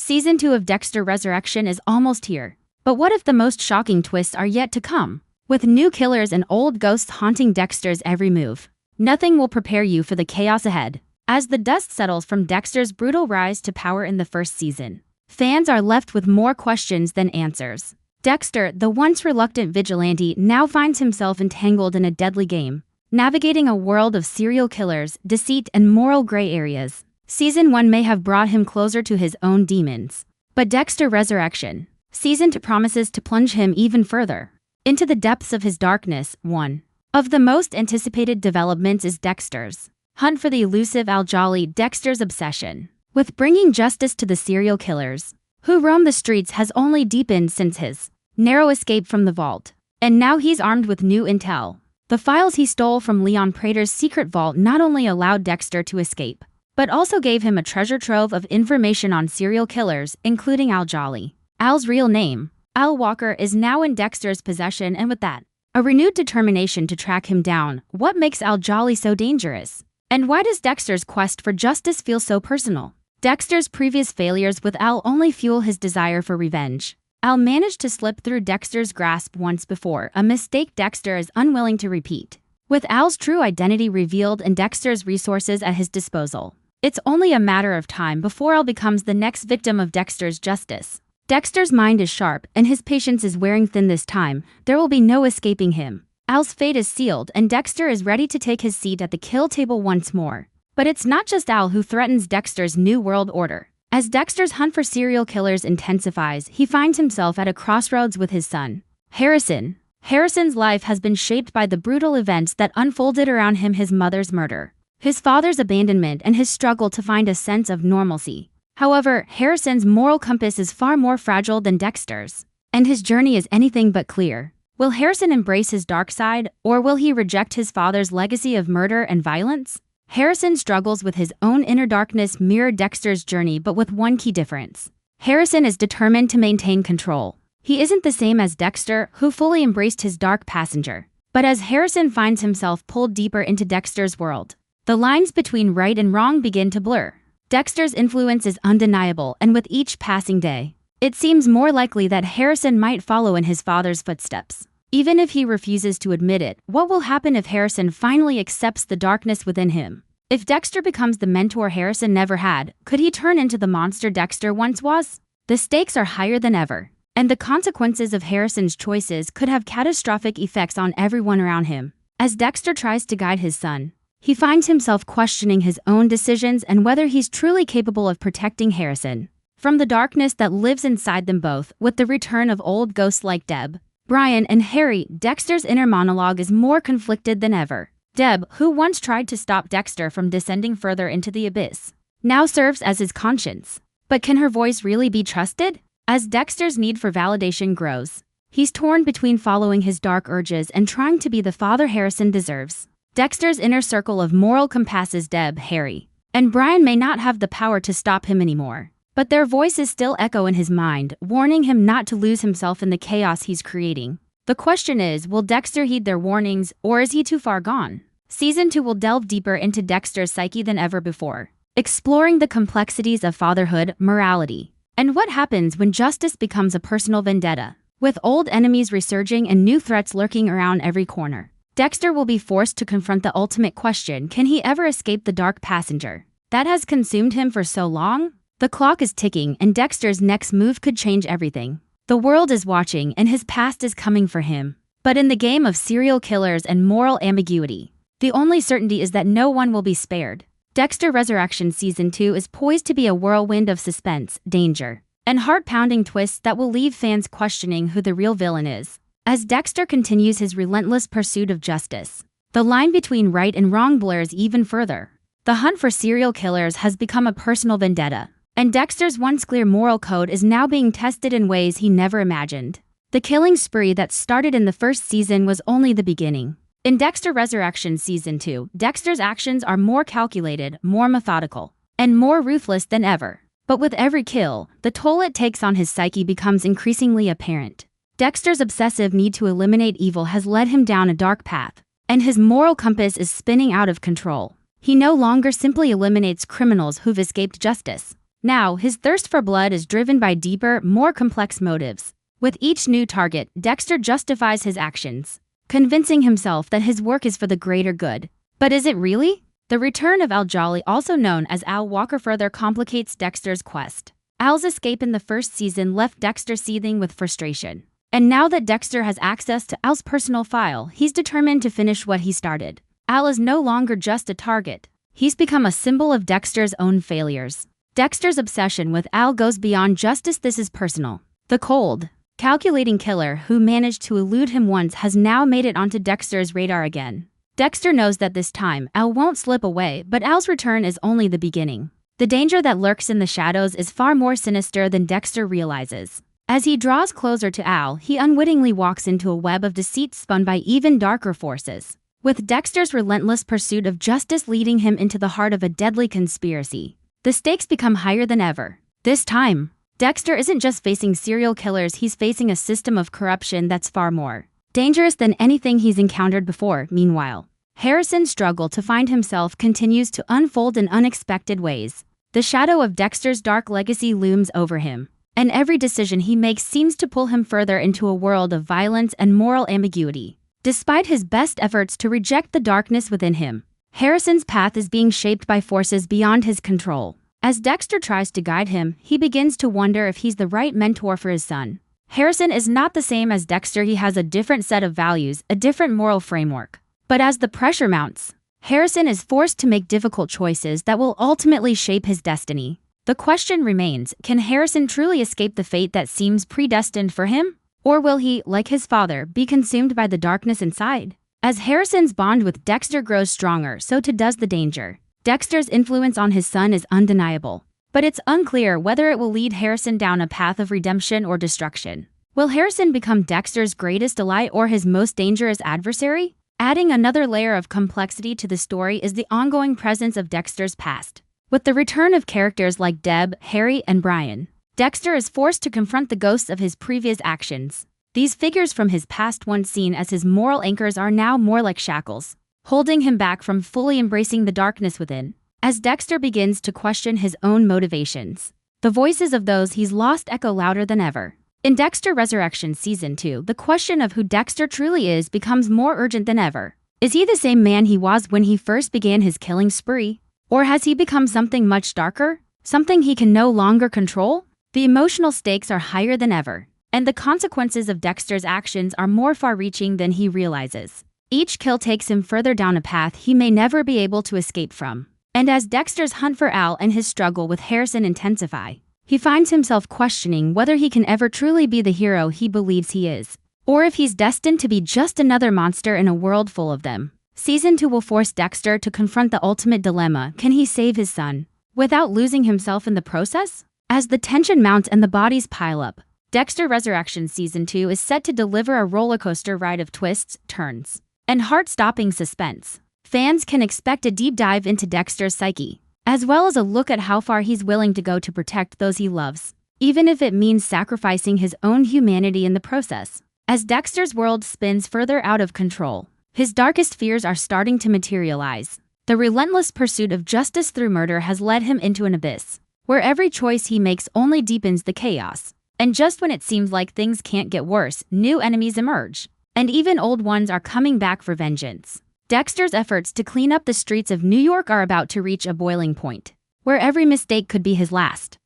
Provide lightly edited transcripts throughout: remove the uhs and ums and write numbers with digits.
Season 2 of Dexter Resurrection is almost here. But what if the most shocking twists are yet to come? With new killers and old ghosts haunting Dexter's every move, nothing will prepare you for the chaos ahead. As the dust settles from Dexter's brutal rise to power in the first season, fans are left with more questions than answers. Dexter, the once reluctant vigilante, now finds himself entangled in a deadly game, navigating a world of serial killers, deceit, and moral gray areas. Season 1 may have brought him closer to his own demons, but Dexter Resurrection, Season 2 promises to plunge him even further into the depths of his darkness. One of the most anticipated developments is Dexter's hunt for the elusive Al Jolly. Dexter's obsession with bringing justice to the serial killers who roam the streets has only deepened since his narrow escape from the vault. And now he's armed with new intel. The files he stole from Leon Prater's secret vault not only allowed Dexter to escape, but also gave him a treasure trove of information on serial killers, including Al Jolly. Al's real name, Al Walker, is now in Dexter's possession, and with that, a renewed determination to track him down. What makes Al Jolly so dangerous? And why does Dexter's quest for justice feel so personal? Dexter's previous failures with Al only fuel his desire for revenge. Al managed to slip through Dexter's grasp once before, a mistake Dexter is unwilling to repeat. With Al's true identity revealed and Dexter's resources at his disposal, it's only a matter of time before Al becomes the next victim of Dexter's justice. Dexter's mind is sharp and his patience is wearing thin this time. There will be no escaping him. Al's fate is sealed and Dexter is ready to take his seat at the kill table once more. But it's not just Al who threatens Dexter's new world order. As Dexter's hunt for serial killers intensifies, he finds himself at a crossroads with his son, Harrison. Harrison's life has been shaped by the brutal events that unfolded around him: his mother's murder, his father's abandonment, and his struggle to find a sense of normalcy. However, Harrison's moral compass is far more fragile than Dexter's, and his journey is anything but clear. Will Harrison embrace his dark side, or will he reject his father's legacy of murder and violence? Harrison's struggles with his own inner darkness mirror Dexter's journey, but with one key difference. Harrison is determined to maintain control. He isn't the same as Dexter, who fully embraced his dark passenger. But as Harrison finds himself pulled deeper into Dexter's world, the lines between right and wrong begin to blur. Dexter's influence is undeniable, and with each passing day, it seems more likely that Harrison might follow in his father's footsteps. Even if he refuses to admit it, what will happen if Harrison finally accepts the darkness within him? If Dexter becomes the mentor Harrison never had, could he turn into the monster Dexter once was? The stakes are higher than ever, and the consequences of Harrison's choices could have catastrophic effects on everyone around him. As Dexter tries to guide his son, he finds himself questioning his own decisions and whether he's truly capable of protecting Harrison from the darkness that lives inside them both. With the return of old ghosts like Deb, Brian, and Harry, Dexter's inner monologue is more conflicted than ever. Deb, who once tried to stop Dexter from descending further into the abyss, now serves as his conscience. But can her voice really be trusted? As Dexter's need for validation grows, he's torn between following his dark urges and trying to be the father Harrison deserves. Dexter's inner circle of moral compasses, Deb, Harry, and Brian, may not have the power to stop him anymore, but their voices still echo in his mind, warning him not to lose himself in the chaos he's creating. The question is, will Dexter heed their warnings, or is he too far gone? Season 2 will delve deeper into Dexter's psyche than ever before, exploring the complexities of fatherhood, morality, and what happens when justice becomes a personal vendetta. With old enemies resurging and new threats lurking around every corner, Dexter will be forced to confront the ultimate question: can he ever escape the dark passenger that has consumed him for so long? The clock is ticking, and Dexter's next move could change everything. The world is watching, and his past is coming for him. But in the game of serial killers and moral ambiguity, the only certainty is that no one will be spared. Dexter Resurrection Season 2 is poised to be a whirlwind of suspense, danger, and heart-pounding twists that will leave fans questioning who the real villain is. As Dexter continues his relentless pursuit of justice, the line between right and wrong blurs even further. The hunt for serial killers has become a personal vendetta, and Dexter's once clear moral code is now being tested in ways he never imagined. The killing spree that started in the first season was only the beginning. In Dexter Resurrection Season 2, Dexter's actions are more calculated, more methodical, and more ruthless than ever. But with every kill, the toll it takes on his psyche becomes increasingly apparent. Dexter's obsessive need to eliminate evil has led him down a dark path, and his moral compass is spinning out of control. He no longer simply eliminates criminals who've escaped justice. Now, his thirst for blood is driven by deeper, more complex motives. With each new target, Dexter justifies his actions, convincing himself that his work is for the greater good. But is it really? The return of Al Jolly, also known as Al Walker, further complicates Dexter's quest. Al's escape in the first season left Dexter seething with frustration. And now that Dexter has access to Al's personal file, he's determined to finish what he started. Al is no longer just a target. He's become a symbol of Dexter's own failures. Dexter's obsession with Al goes beyond justice. This is personal. The cold, calculating killer who managed to elude him once has now made it onto Dexter's radar again. Dexter knows that this time, Al won't slip away, but Al's return is only the beginning. The danger that lurks in the shadows is far more sinister than Dexter realizes. As he draws closer to Al, he unwittingly walks into a web of deceit spun by even darker forces. With Dexter's relentless pursuit of justice leading him into the heart of a deadly conspiracy, the stakes become higher than ever. This time, Dexter isn't just facing serial killers, he's facing a system of corruption that's far more dangerous than anything he's encountered before. Meanwhile, Harrison's struggle to find himself continues to unfold in unexpected ways. The shadow of Dexter's dark legacy looms over him, and every decision he makes seems to pull him further into a world of violence and moral ambiguity. Despite his best efforts to reject the darkness within him, Harrison's path is being shaped by forces beyond his control. As Dexter tries to guide him, he begins to wonder if he's the right mentor for his son. Harrison is not the same as Dexter. He has a different set of values, a different moral framework. But as the pressure mounts, Harrison is forced to make difficult choices that will ultimately shape his destiny. The question remains, can Harrison truly escape the fate that seems predestined for him? Or will he, like his father, be consumed by the darkness inside? As Harrison's bond with Dexter grows stronger, so too does the danger. Dexter's influence on his son is undeniable, but it's unclear whether it will lead Harrison down a path of redemption or destruction. Will Harrison become Dexter's greatest ally or his most dangerous adversary? Adding another layer of complexity to the story is the ongoing presence of Dexter's past. With the return of characters like Deb, Harry, and Brian, Dexter is forced to confront the ghosts of his previous actions. These figures from his past, once seen as his moral anchors, are now more like shackles, holding him back from fully embracing the darkness within. As Dexter begins to question his own motivations, the voices of those he's lost echo louder than ever. In Dexter Resurrection Season 2, the question of who Dexter truly is becomes more urgent than ever. Is he the same man he was when he first began his killing spree? Or has he become something much darker? Something he can no longer control? The emotional stakes are higher than ever, and the consequences of Dexter's actions are more far-reaching than he realizes. Each kill takes him further down a path he may never be able to escape from. And as Dexter's hunt for Al and his struggle with Harrison intensify, he finds himself questioning whether he can ever truly be the hero he believes he is, or if he's destined to be just another monster in a world full of them. Season 2 will force Dexter to confront the ultimate dilemma: can he save his son without losing himself in the process? As the tension mounts and the bodies pile up, Dexter Resurrection Season 2 is set to deliver a rollercoaster ride of twists, turns, and heart-stopping suspense. Fans can expect a deep dive into Dexter's psyche, as well as a look at how far he's willing to go to protect those he loves, even if it means sacrificing his own humanity in the process. As Dexter's world spins further out of control, his darkest fears are starting to materialize. The relentless pursuit of justice through murder has led him into an abyss, where every choice he makes only deepens the chaos. And just when it seems like things can't get worse, new enemies emerge, and even old ones are coming back for vengeance. Dexter's efforts to clean up the streets of New York are about to reach a boiling point, where every mistake could be his last.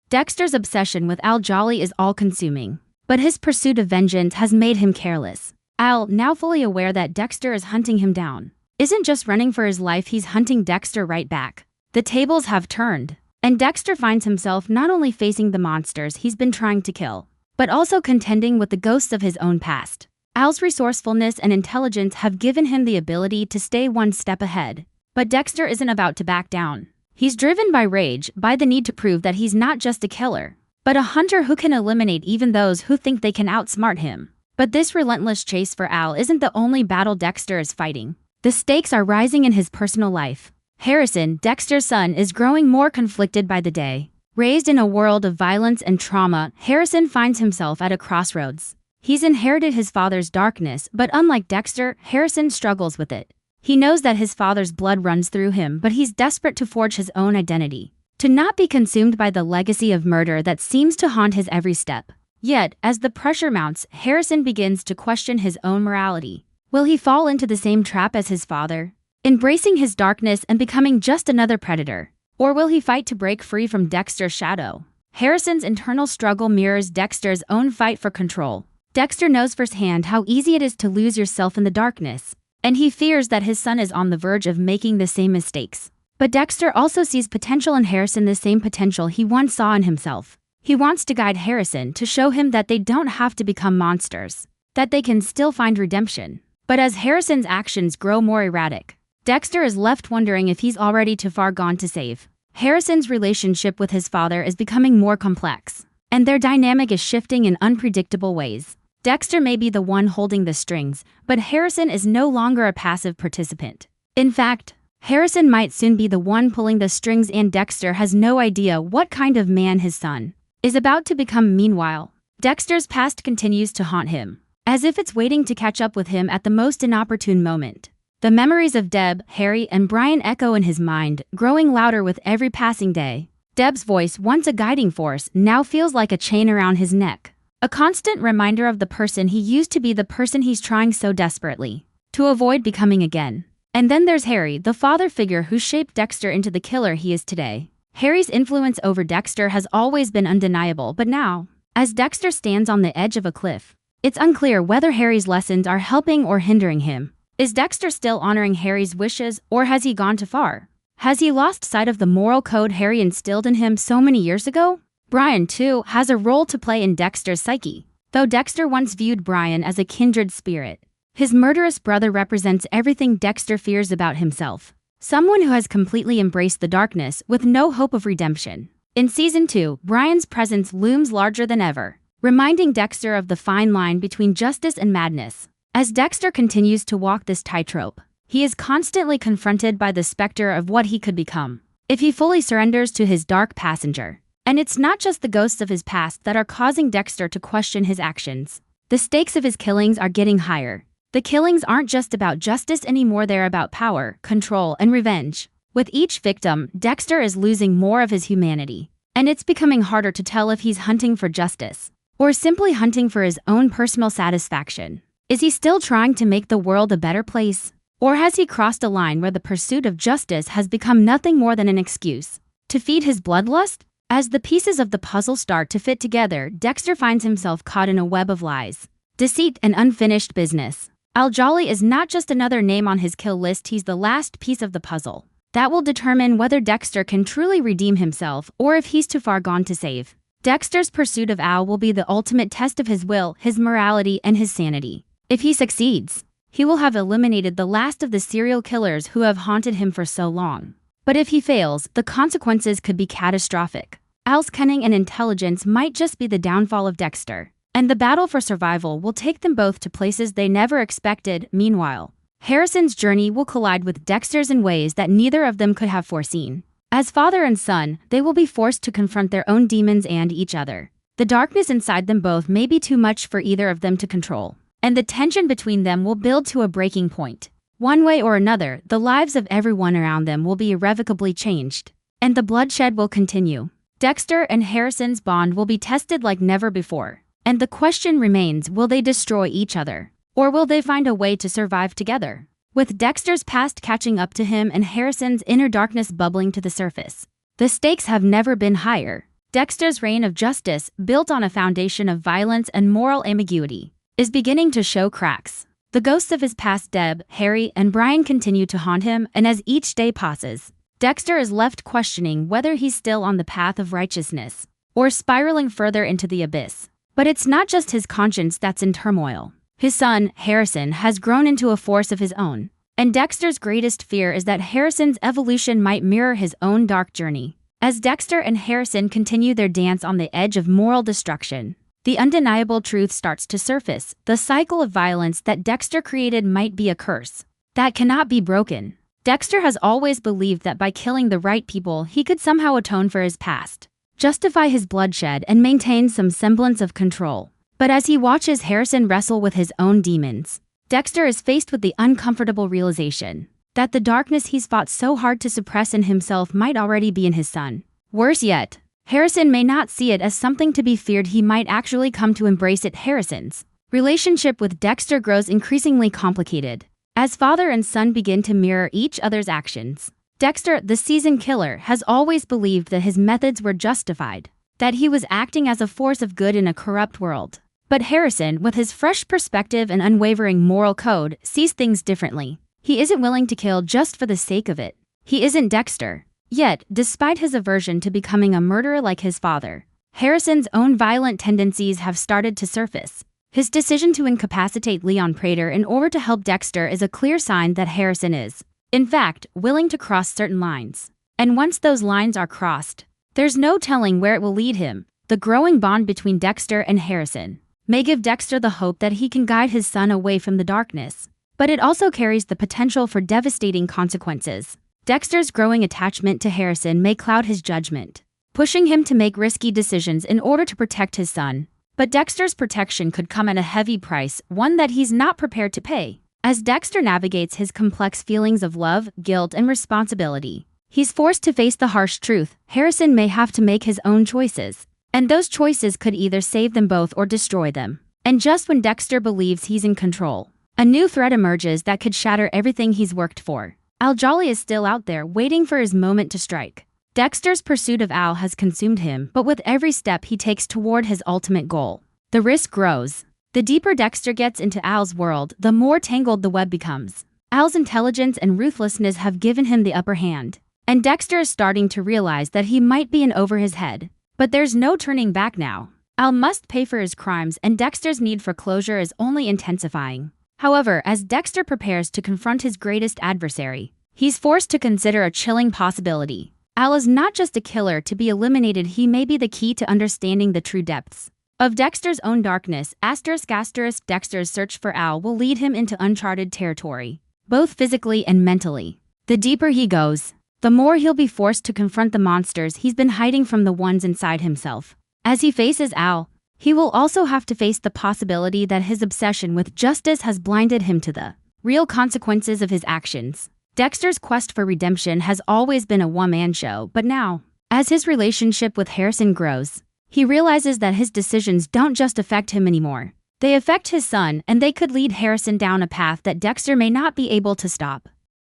Dexter's obsession with Al Jolly is all-consuming, but his pursuit of vengeance has made him careless. Al, now fully aware that Dexter is hunting him down, isn't just running for his life, he's hunting Dexter right back. The tables have turned, and Dexter finds himself not only facing the monsters he's been trying to kill, but also contending with the ghosts of his own past. Al's resourcefulness and intelligence have given him the ability to stay one step ahead. But Dexter isn't about to back down. He's driven by rage, by the need to prove that he's not just a killer, but a hunter who can eliminate even those who think they can outsmart him. But this relentless chase for Al isn't the only battle Dexter is fighting. The stakes are rising in his personal life. Harrison, Dexter's son, is growing more conflicted by the day. Raised in a world of violence and trauma, Harrison finds himself at a crossroads. He's inherited his father's darkness, but unlike Dexter, Harrison struggles with it. He knows that his father's blood runs through him, but he's desperate to forge his own identity, to not be consumed by the legacy of murder that seems to haunt his every step. Yet, as the pressure mounts, Harrison begins to question his own morality. Will he fall into the same trap as his father, embracing his darkness and becoming just another predator? Or will he fight to break free from Dexter's shadow? Harrison's internal struggle mirrors Dexter's own fight for control. Dexter knows firsthand how easy it is to lose yourself in the darkness, and he fears that his son is on the verge of making the same mistakes. But Dexter also sees potential in Harrison, the same potential he once saw in himself. He wants to guide Harrison to show him that they don't have to become monsters, that they can still find redemption. But as Harrison's actions grow more erratic, Dexter is left wondering if he's already too far gone to save. Harrison's relationship with his father is becoming more complex, and their dynamic is shifting in unpredictable ways. Dexter may be the one holding the strings, but Harrison is no longer a passive participant. In fact, Harrison might soon be the one pulling the strings, and Dexter has no idea what kind of man his son is about to become. Meanwhile, Dexter's past continues to haunt him, as if it's waiting to catch up with him at the most inopportune moment. The memories of Deb, Harry, and Brian echo in his mind, growing louder with every passing day. Deb's voice, once a guiding force, now feels like a chain around his neck, a constant reminder of the person he used to be, the person he's trying so desperately to avoid becoming again. And then there's Harry, the father figure who shaped Dexter into the killer he is today. Harry's influence over Dexter has always been undeniable, but now, as Dexter stands on the edge of a cliff, it's unclear whether Harry's lessons are helping or hindering him. Is Dexter still honoring Harry's wishes, or has he gone too far? Has he lost sight of the moral code Harry instilled in him so many years ago? Brian, too, has a role to play in Dexter's psyche. Though Dexter once viewed Brian as a kindred spirit, his murderous brother represents everything Dexter fears about himself. Someone who has completely embraced the darkness with no hope of redemption. In Season 2, Brian's presence looms larger than ever, reminding Dexter of the fine line between justice and madness. As Dexter continues to walk this tightrope, he is constantly confronted by the specter of what he could become if he fully surrenders to his dark passenger. And it's not just the ghosts of his past that are causing Dexter to question his actions. The stakes of his killings are getting higher. The killings aren't just about justice anymore, they're about power, control, and revenge. With each victim, Dexter is losing more of his humanity, and it's becoming harder to tell if he's hunting for justice or simply hunting for his own personal satisfaction. Is he still trying to make the world a better place? Or has he crossed a line where the pursuit of justice has become nothing more than an excuse to feed his bloodlust? As the pieces of the puzzle start to fit together, Dexter finds himself caught in a web of lies, deceit, and unfinished business. Al Jolly is not just another name on his kill list, he's the last piece of the puzzle that will determine whether Dexter can truly redeem himself or if he's too far gone to save. Dexter's pursuit of Al will be the ultimate test of his will, his morality, and his sanity. If he succeeds, he will have eliminated the last of the serial killers who have haunted him for so long. But if he fails, the consequences could be catastrophic. Al's cunning and intelligence might just be the downfall of Dexter, and the battle for survival will take them both to places they never expected. Meanwhile, Harrison's journey will collide with Dexter's in ways that neither of them could have foreseen. As father and son, they will be forced to confront their own demons and each other. The darkness inside them both may be too much for either of them to control, and the tension between them will build to a breaking point. One way or another, the lives of everyone around them will be irrevocably changed, and the bloodshed will continue. Dexter and Harrison's bond will be tested like never before. And the question remains, will they destroy each other? Or will they find a way to survive together? With Dexter's past catching up to him and Harrison's inner darkness bubbling to the surface, the stakes have never been higher. Dexter's reign of justice, built on a foundation of violence and moral ambiguity, is beginning to show cracks. The ghosts of his past, Deb, Harry, and Brian, continue to haunt him, and as each day passes, Dexter is left questioning whether he's still on the path of righteousness or spiraling further into the abyss. But it's not just his conscience that's in turmoil. His son, Harrison, has grown into a force of his own, and Dexter's greatest fear is that Harrison's evolution might mirror his own dark journey. As Dexter and Harrison continue their dance on the edge of moral destruction, the undeniable truth starts to surface. The cycle of violence that Dexter created might be a curse that cannot be broken. Dexter has always believed that by killing the right people, he could somehow atone for his past, justify his bloodshed, and maintain some semblance of control. But as he watches Harrison wrestle with his own demons, Dexter is faced with the uncomfortable realization that the darkness he's fought so hard to suppress in himself might already be in his son. Worse yet, Harrison may not see it as something to be feared. He might actually come to embrace it. Harrison's relationship with Dexter grows increasingly complicated as father and son begin to mirror each other's actions. Dexter, the seasoned killer, has always believed that his methods were justified, that he was acting as a force of good in a corrupt world. But Harrison, with his fresh perspective and unwavering moral code, sees things differently. He isn't willing to kill just for the sake of it. He isn't Dexter. Yet, despite his aversion to becoming a murderer like his father, Harrison's own violent tendencies have started to surface. His decision to incapacitate Leon Prater in order to help Dexter is a clear sign that Harrison is, in fact, willing to cross certain lines. And once those lines are crossed, there's no telling where it will lead him. The growing bond between Dexter and Harrison may give Dexter the hope that he can guide his son away from the darkness, but it also carries the potential for devastating consequences. Dexter's growing attachment to Harrison may cloud his judgment, pushing him to make risky decisions in order to protect his son. But Dexter's protection could come at a heavy price, one that he's not prepared to pay. As Dexter navigates his complex feelings of love, guilt, and responsibility, he's forced to face the harsh truth. Harrison may have to make his own choices, and those choices could either save them both or destroy them. And just when Dexter believes he's in control, a new threat emerges that could shatter everything he's worked for. Al Jolly is still out there, waiting for his moment to strike. Dexter's pursuit of Al has consumed him, but with every step he takes toward his ultimate goal, the risk grows. The deeper Dexter gets into Al's world, the more tangled the web becomes. Al's intelligence and ruthlessness have given him the upper hand, and Dexter is starting to realize that he might be in over his head. But there's no turning back now. Al must pay for his crimes, and Dexter's need for closure is only intensifying. However, as Dexter prepares to confront his greatest adversary, he's forced to consider a chilling possibility. Al is not just a killer to be eliminated, he may be the key to understanding the true depths of Dexter's own darkness. Dexter's search for Al will lead him into uncharted territory, both physically and mentally. The deeper he goes, the more he'll be forced to confront the monsters he's been hiding from the ones inside himself. As he faces Al, he will also have to face the possibility that his obsession with justice has blinded him to the real consequences of his actions. Dexter's quest for redemption has always been a one-man show, but now, as his relationship with Harrison grows, he realizes that his decisions don't just affect him anymore. They affect his son, and they could lead Harrison down a path that Dexter may not be able to stop.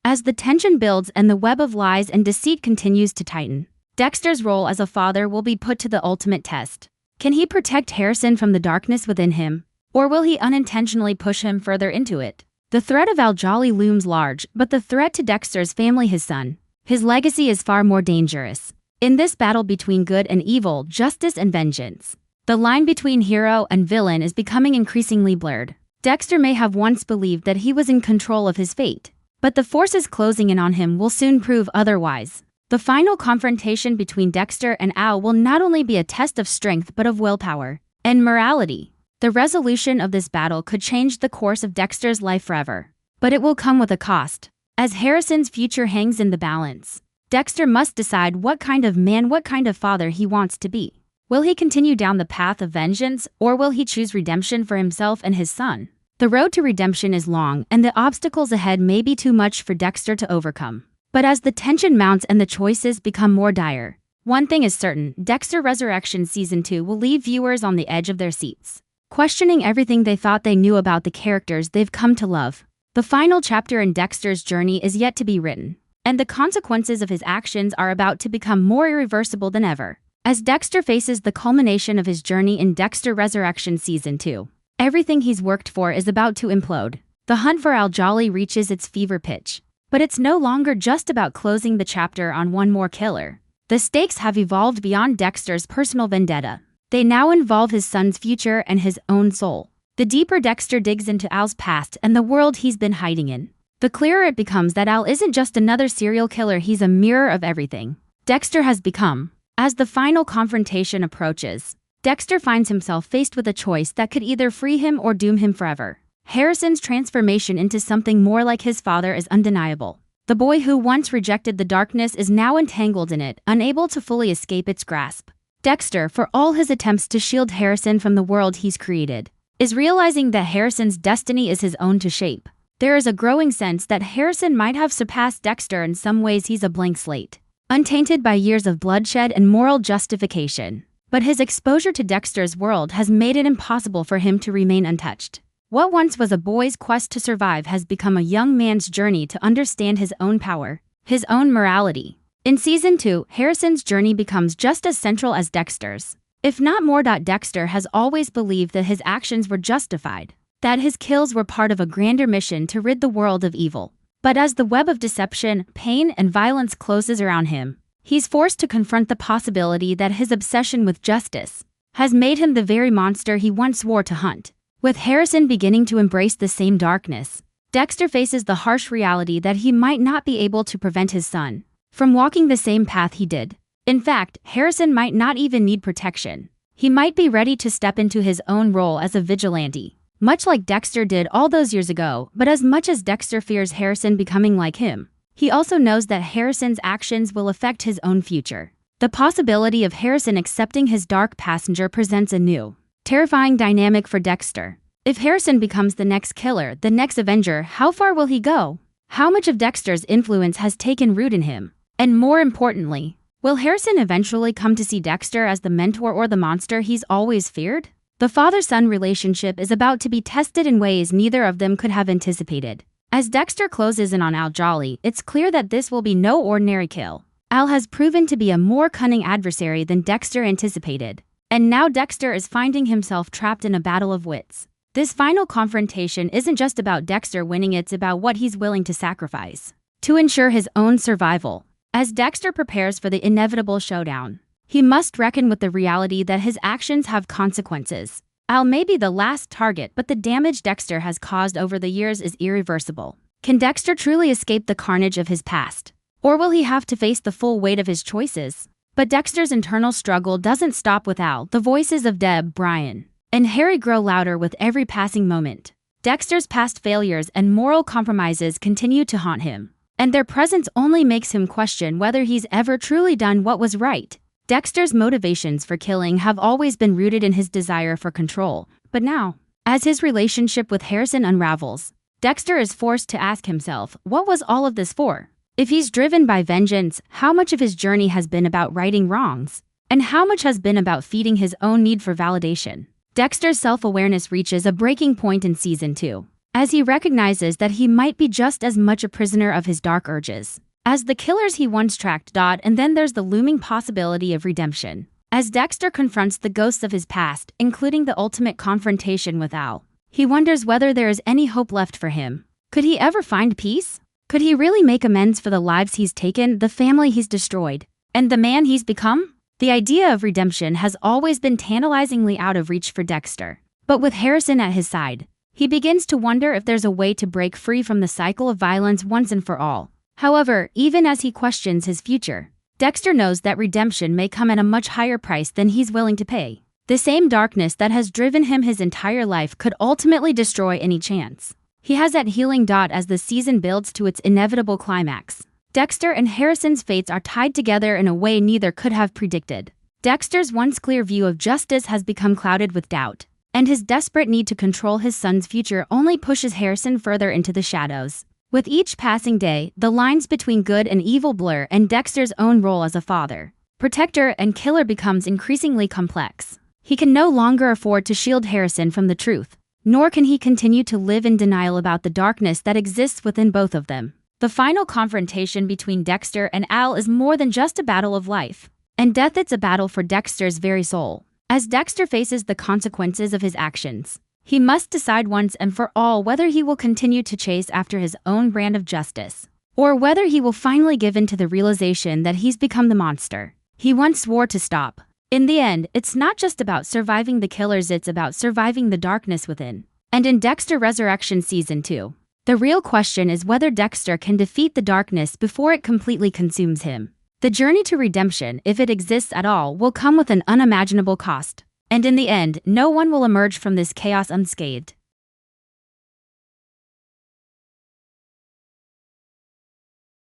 As the tension builds and the web of lies and deceit continues to tighten, Dexter's role as a father will be put to the ultimate test. Can he protect Harrison from the darkness within him, or will he unintentionally push him further into it? The threat of Al Jolly looms large, but the threat to Dexter's family, his son, his legacy, is far more dangerous. In this battle between good and evil, justice and vengeance, the line between hero and villain is becoming increasingly blurred. Dexter may have once believed that he was in control of his fate, but the forces closing in on him will soon prove otherwise. The final confrontation between Dexter and Al will not only be a test of strength but of willpower and morality. The resolution of this battle could change the course of Dexter's life forever, but it will come with a cost. As Harrison's future hangs in the balance, Dexter must decide what kind of man, what kind of father he wants to be. Will he continue down the path of vengeance, or will he choose redemption for himself and his son? The road to redemption is long, and the obstacles ahead may be too much for Dexter to overcome. But as the tension mounts and the choices become more dire, one thing is certain: Dexter Resurrection Season 2 will leave viewers on the edge of their seats, questioning everything they thought they knew about the characters they've come to love. The final chapter in Dexter's journey is yet to be written, and the consequences of his actions are about to become more irreversible than ever. As Dexter faces the culmination of his journey in Dexter Resurrection Season 2, everything he's worked for is about to implode. The hunt for Al Jolly reaches its fever pitch, but it's no longer just about closing the chapter on one more killer. The stakes have evolved beyond Dexter's personal vendetta. They now involve his son's future and his own soul. The deeper Dexter digs into Al's past and the world he's been hiding in, the clearer it becomes that Al isn't just another serial killer, he's a mirror of everything Dexter has become. As the final confrontation approaches, Dexter finds himself faced with a choice that could either free him or doom him forever. Harrison's transformation into something more like his father is undeniable. The boy who once rejected the darkness is now entangled in it, unable to fully escape its grasp. Dexter, for all his attempts to shield Harrison from the world he's created, is realizing that Harrison's destiny is his own to shape. There is a growing sense that Harrison might have surpassed Dexter. In some ways, he's a blank slate, untainted by years of bloodshed and moral justification. But his exposure to Dexter's world has made it impossible for him to remain untouched. What once was a boy's quest to survive has become a young man's journey to understand his own power, his own morality. In Season 2, Harrison's journey becomes just as central as Dexter's, if not more. Dexter has always believed that his actions were justified, that his kills were part of a grander mission to rid the world of evil. But as the web of deception, pain, and violence closes around him, he's forced to confront the possibility that his obsession with justice has made him the very monster he once swore to hunt. With Harrison beginning to embrace the same darkness, Dexter faces the harsh reality that he might not be able to prevent his son from walking the same path he did. In fact, Harrison might not even need protection. He might be ready to step into his own role as a vigilante, much like Dexter did all those years ago. But as much as Dexter fears Harrison becoming like him, he also knows that Harrison's actions will affect his own future. The possibility of Harrison accepting his dark passenger presents a new, terrifying dynamic for Dexter. If Harrison becomes the next killer, the next Avenger, how far will he go? How much of Dexter's influence has taken root in him? And more importantly, will Harrison eventually come to see Dexter as the mentor or the monster he's always feared? The father-son relationship is about to be tested in ways neither of them could have anticipated. As Dexter closes in on Al Jolly, it's clear that this will be no ordinary kill. Al has proven to be a more cunning adversary than Dexter anticipated, and now Dexter is finding himself trapped in a battle of wits. This final confrontation isn't just about Dexter winning, it's about what he's willing to sacrifice to ensure his own survival. As Dexter prepares for the inevitable showdown, he must reckon with the reality that his actions have consequences. Al may be the last target, but the damage Dexter has caused over the years is irreversible. Can Dexter truly escape the carnage of his past? Or will he have to face the full weight of his choices? But Dexter's internal struggle doesn't stop with Al. The voices of Deb, Brian, and Harry grow louder with every passing moment. Dexter's past failures and moral compromises continue to haunt him, and their presence only makes him question whether he's ever truly done what was right. Dexter's motivations for killing have always been rooted in his desire for control, but now, as his relationship with Harrison unravels, Dexter is forced to ask himself, what was all of this for? If he's driven by vengeance, how much of his journey has been about righting wrongs? And how much has been about feeding his own need for validation? Dexter's self-awareness reaches a breaking point in Season 2, as he recognizes that he might be just as much a prisoner of his dark urges as the killers he once tracked. And then there's the looming possibility of redemption. As Dexter confronts the ghosts of his past, including the ultimate confrontation with Al, he wonders whether there is any hope left for him. Could he ever find peace? Could he really make amends for the lives he's taken, the family he's destroyed, and the man he's become? The idea of redemption has always been tantalizingly out of reach for Dexter. But with Harrison at his side, he begins to wonder if there's a way to break free from the cycle of violence once and for all. However, even as he questions his future, Dexter knows that redemption may come at a much higher price than he's willing to pay. The same darkness that has driven him his entire life could ultimately destroy any chance he has at healing. As the season builds to its inevitable climax, Dexter and Harrison's fates are tied together in a way neither could have predicted. Dexter's once clear view of justice has become clouded with doubt, and his desperate need to control his son's future only pushes Harrison further into the shadows. With each passing day, the lines between good and evil blur, and Dexter's own role as a father, protector, and killer becomes increasingly complex. He can no longer afford to shield Harrison from the truth, nor can he continue to live in denial about the darkness that exists within both of them. The final confrontation between Dexter and Al is more than just a battle of life and death, it's a battle for Dexter's very soul. As Dexter faces the consequences of his actions, he must decide once and for all whether he will continue to chase after his own brand of justice, or whether he will finally give in to the realization that he's become the monster he once swore to stop. In the end, it's not just about surviving the killers, it's about surviving the darkness within. And in Dexter Resurrection Season 2, the real question is whether Dexter can defeat the darkness before it completely consumes him. The journey to redemption, if it exists at all, will come with an unimaginable cost. And in the end, no one will emerge from this chaos unscathed.